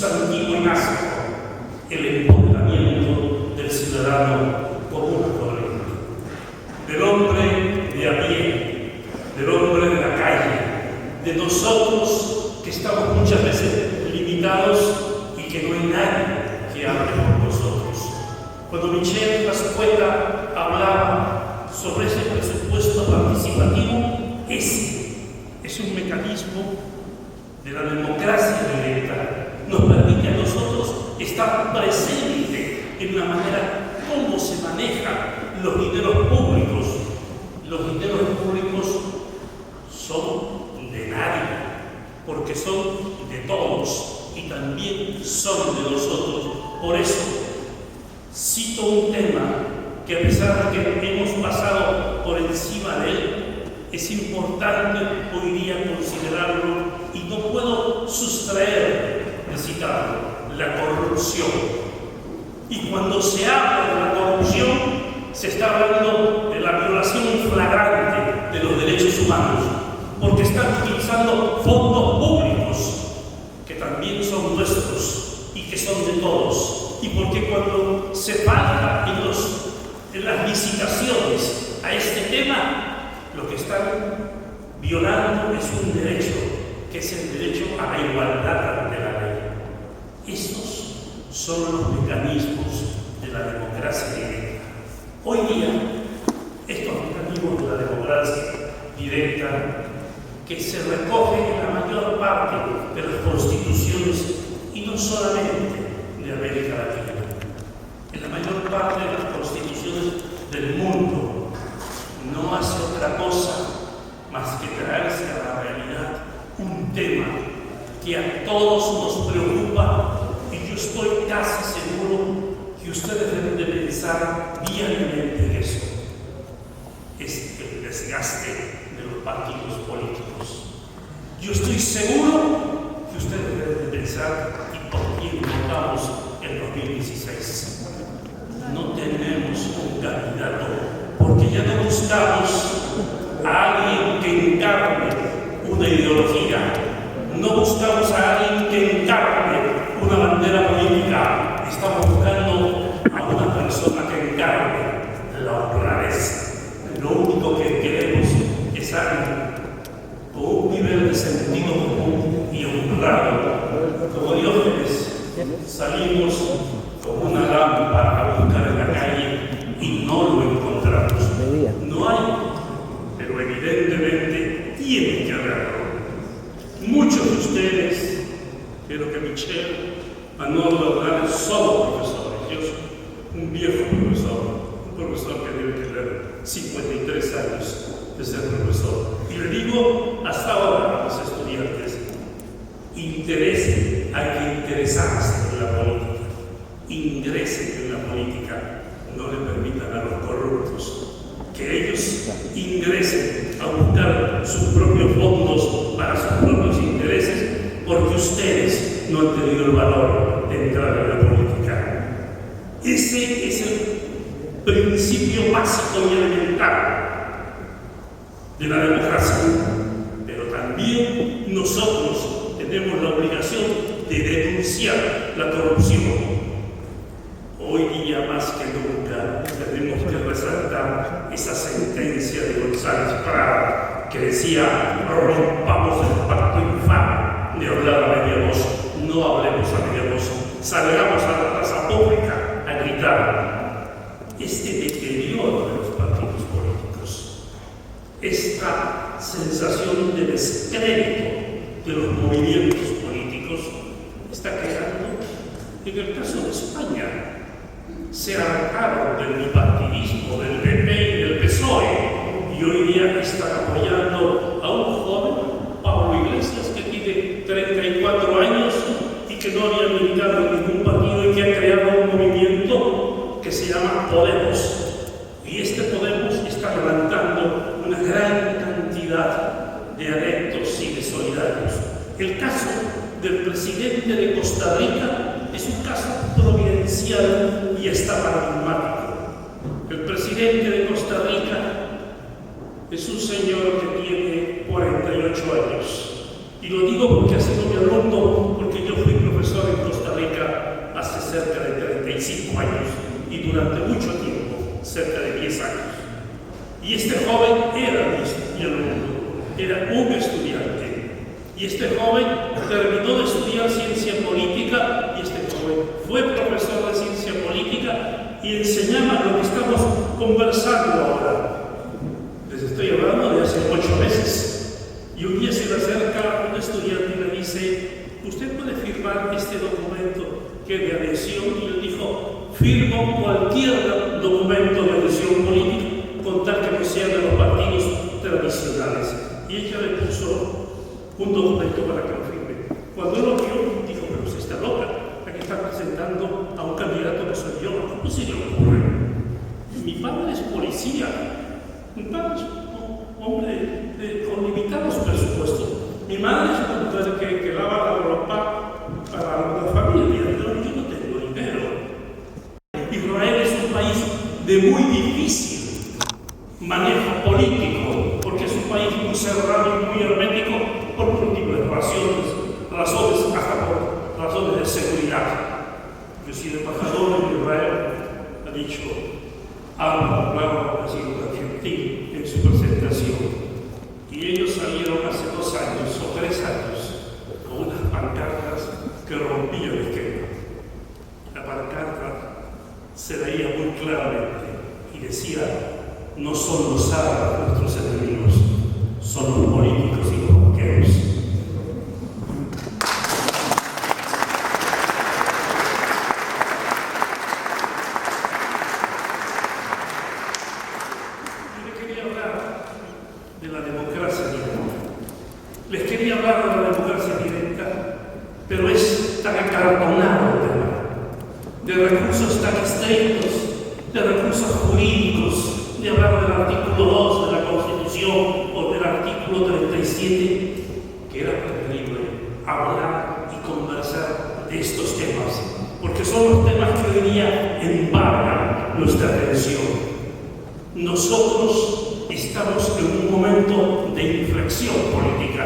sustantivo y básico, el empoderamiento del ciudadano común y corriente, del hombre de a pie, del hombre de la calle, de nosotros que estamos muchas veces limitados y que no hay nadie que hable por nosotros. Cuando Michel Pascueta hablaba sobre ese presupuesto participativo, ese es un mecanismo de la democracia directa. Nos permite a nosotros estar presentes en la manera cómo se manejan los dineros públicos. Los dineros públicos son de nadie, porque son de todos y también son de nosotros. Por eso cito un tema que, a pesar de que hemos pasado por encima de él, es importante hoy día considerarlo y no puedo sustraer de citarlo: la corrupción. Y cuando se habla de la corrupción, se está hablando de la violación flagrante de los derechos humanos, porque están utilizando fondos públicos que también son nuestros y que son de todos, y porque cuando se falta en las licitaciones a este tema, lo que están violando es un derecho, que es el derecho a la igualdad ante la ley. Estos son los mecanismos de la democracia directa. Hoy día, estos mecanismos de la democracia directa, que se recogen en la mayor parte de las constituciones, y no solamente de América Latina, en la mayor parte de las constituciones del mundo, no hace otra cosa más que traerse a la realidad un tema que a todos nos preocupa, y yo estoy casi seguro que ustedes deben de pensar diariamente en eso: es el desgaste de los partidos políticos. Yo estoy seguro que ustedes deben de pensar: ¿y por quién votamos en 2016? No tenemos un candidato, porque ya no buscamos a alguien que encarne una ideología, no buscamos a alguien que encarne una bandera política, estamos buscando a una persona que encarne la honradez. Lo único que queremos es alguien con un nivel de sentido común y honrado. Como Diógenes, salimos con una lámpara a buscar en la calle y no lo encontramos. No hay, pero evidentemente tiene que haberlo. Muchos de ustedes, creo que Michel, Manuel Bernal, son profesores. Yo soy un viejo profesor, un profesor que debe tener 53 años de ser profesor. Y le digo hasta ahora a los estudiantes: ingresen, hay que interesarse en la política. Ingresen en la política, no le permitan a los corruptos que ellos ingresen a buscar sus propios fondos para sus propios intereses, porque ustedes no han tenido el valor de entrar en la política. Ese es el principio básico y elemental de la democracia. Pero también nosotros tenemos la obligación de denunciar la corrupción. Hoy día más que nunca tenemos que resaltar esa sentencia de González Prada que decía: rompamos el pacto infame de hablar a media voz, no hablemos a media voz, salgamos a la plaza pública a gritar. Este deterioro de los partidos políticos, esta sensación de descrédito de los movimientos políticos, está creando, en el caso de España, se arrancaron del bipartidismo, del PP y del PSOE, y hoy día están apoyando a un joven, Pablo Iglesias, que tiene 34 años y que no había militado en ningún partido y que ha creado un movimiento que se llama Podemos. Y este Podemos está levantando una gran cantidad de adeptos y de solidarios. El caso del presidente de Costa Rica es un caso providencial y está paradigmático. El presidente de Costa Rica es un señor que tiene 48 años. Y lo digo porque ha sido mi alumno, porque yo fui profesor en Costa 35 años y durante mucho tiempo, cerca de 10 años. Y este joven era un estudiante. Y este joven terminó de estudiar ciencia política y este joven fue profesor de ciencia política y enseñaba lo que estamos conversando ahora. Les estoy hablando de hace 8 meses. Y un día se le acerca un estudiante y le dice: ¿usted puede firmar este documento que es de adhesión? Y él dijo: firmo cualquier documento de adhesión política con tal que no sea de los partidos tradicionales. Y ella le puso un documento para que lo firme. Cuando él lo vio, dijo: pero usted está loca, aquí está presentando a un candidato que soy yo, ¿cómo se le ocurre? Mi padre es policía, mi padre es un hombre con limitados presupuestos, mi madre es una mujer que lava la ropa para la familia, pero yo no tengo dinero. Israel es un país de muy difícil manejo político, porque es un país muy cerrado y muy hermético por múltiples razones, hasta por razones de seguridad. Inclusive el embajador de Israel ha dicho, hablaba así con Argentina en su presentación, y ellos salieron hace 2 años o 3 años con unas pancartas que rompían el esquema. La pancarta se leía muy claramente y decía: no son los árabes nuestros enemigos, son los políticos y los banqueros. Yo les quería hablar de la democracia directa. Les quería hablar de la democracia directa, pero es tan acartonado el tema, de recursos tan estrictos, de recursos jurídicos, de hablar del artículo 2 de la Constitución o del artículo 37, que era preferible hablar y conversar de estos temas, porque son los temas que hoy día embargan nuestra atención. Nosotros estamos en un momento de inflexión política.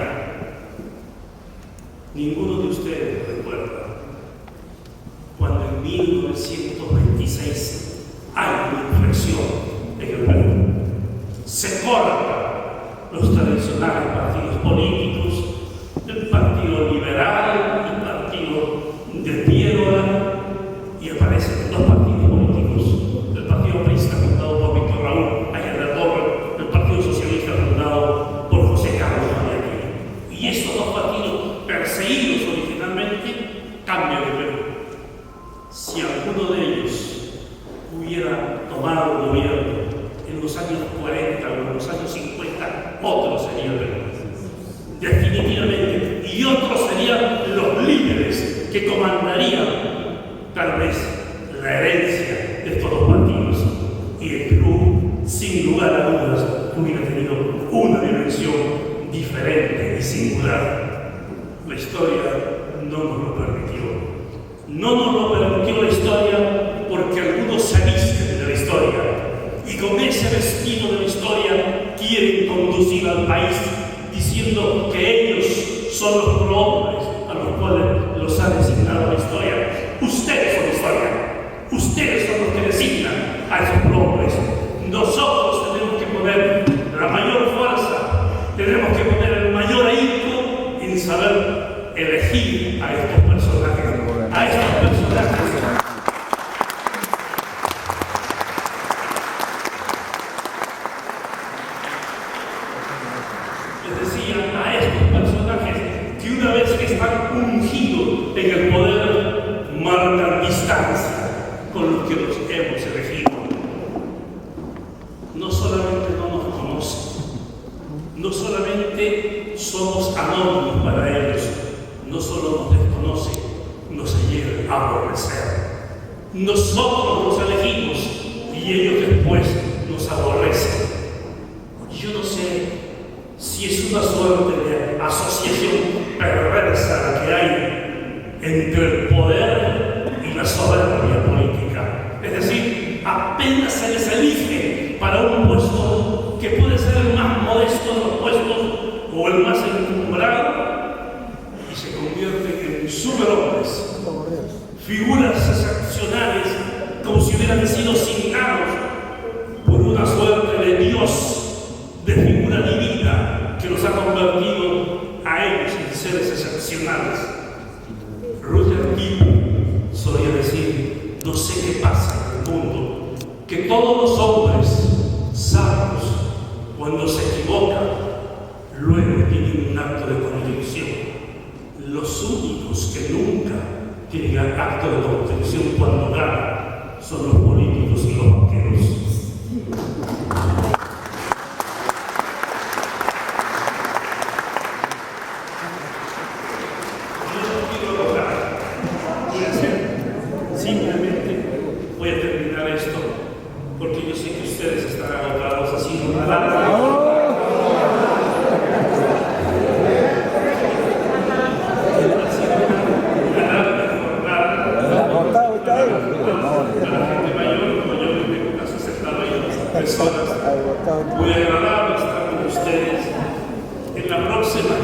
Ninguno de ustedes recuerda cuando en 1926 hay una inflexión en el Perú. Se cortan los tradicionales partidos políticos, el Partido Liberal, el Partido de Piedra, y aparecen 2 partidos políticos: el Partido Aprista, fundado por Víctor Raúl Ayala Torre, el Partido Socialista, fundado por José Carlos María. Y estos 2 partidos, perseguidos originalmente, cambian el Perú. Si alguno de ellos hubiera tomado el gobierno en los años 40 o en los años 50, otros serían definitivamente, y otros serían los líderes que comandarían tal vez la herencia de estos 2 partidos, y el Perú, sin lugar a dudas, hubiera tenido una dimensión diferente y singular. La historia no nos lo permitió. No nos lo permitió la historia porque algunos se visten de la historia y con ese vestido de la historia quieren conducir al país diciendo que ellos son los prohombres a los cuales los ha designado la historia. Ustedes son la historia. Ustedes son los que designan a esos prohombres. Nosotros tenemos que poner la mayor fuerza, tenemos que poner el mayor ahínco en saber elegir a estos personajes. A estos personajes. Les decía, a estos personajes que una vez que están ungidos en el poder, marcan distancia con los que los hemos elegido. No solamente no nos conocen, no solamente somos anónimos para ellos, no solo nos desconocen, nos llegan a aborrecer. Nosotros los elegimos y ellos después nos aborrecen. Yo no sé si es una suerte de asociación perversa la que hay entre el poder y la soberbia política. Es decir, apenas se les elige para un puesto que puede ser el más modesto de los puestos o el más encumbrado, y se convierten en superhombres, figuras excepcionales como si hubieran sido signados por una suerte de Dios, de figura divina, que los ha convertido a ellos en seres excepcionales. Rudyard Kipling solía decir: no sé qué pasa en el mundo, que todos los hombres sabios, cuando se equivocan, luego tienen un acto de contrición. Los únicos que nunca tienen acto de contrición cuando ganan son los políticos y los banqueros. Simplemente voy a terminar esto porque yo sé que ustedes están agotados así. Muy agradable estar con ustedes. En la próxima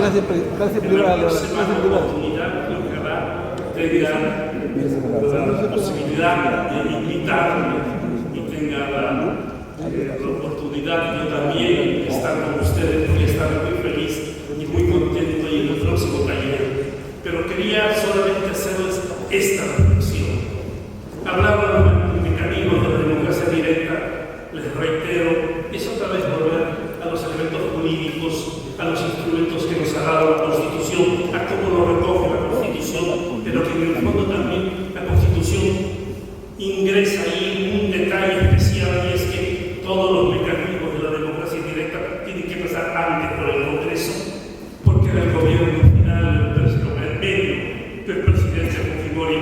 oportunidad que ojalá tengan la posibilidad de invitarme y tengan la oportunidad yo también de estar con ustedes, porque estaré muy feliz y muy contento y en el próximo taller. Pero quería solamente hacerles esta reflexión. Hablando del mecanismo de la democracia directa, les reitero, es otra vez volver a los elementos jurídicos, a los instrumentos que nos ha dado la Constitución, a cómo lo recoge la Constitución, pero que en el fondo también la Constitución ingresa ahí un detalle especial, y es que todos los mecanismos de la democracia directa tienen que pasar antes por el Congreso, porque era el gobierno final, el medio del presidente Fujimori,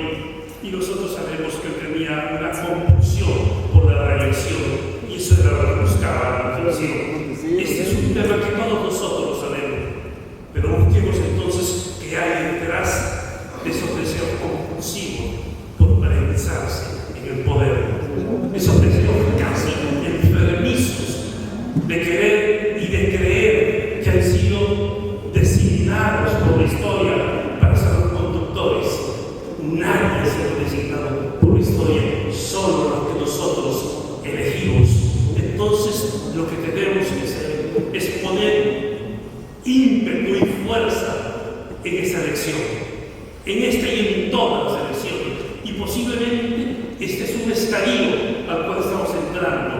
y nosotros sabemos que tenía una compulsión por la reelección. Y eso era lo que buscaba la inflación. Este es un tema que todos nosotros lo sabemos, pero busquemos entonces qué hay detrás de esos deseos compulsivos por paralizarse en el poder, esos deseos casi enfermizos de querer y de creer que han sido designados por la historia para ser los conductores. Nadie ha sido designado por la historia, solo los que nosotros elegimos. Entonces, lo que tenemos que hacer es poner ímpetu y fuerza en esa elección, en esta y en todas las elecciones. Y posiblemente este es un estadio al cual estamos entrando.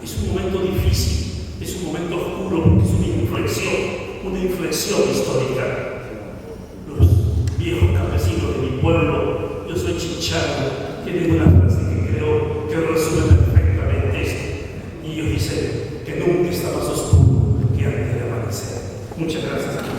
Es un momento difícil, es un momento oscuro, porque es una inflexión histórica. Los viejos campesinos de mi pueblo, yo soy chinchano, tienen una frase que creo que resume perfectamente esto. Y ellos dicen que nunca está más oscuro que antes de amanecer. Muchas gracias.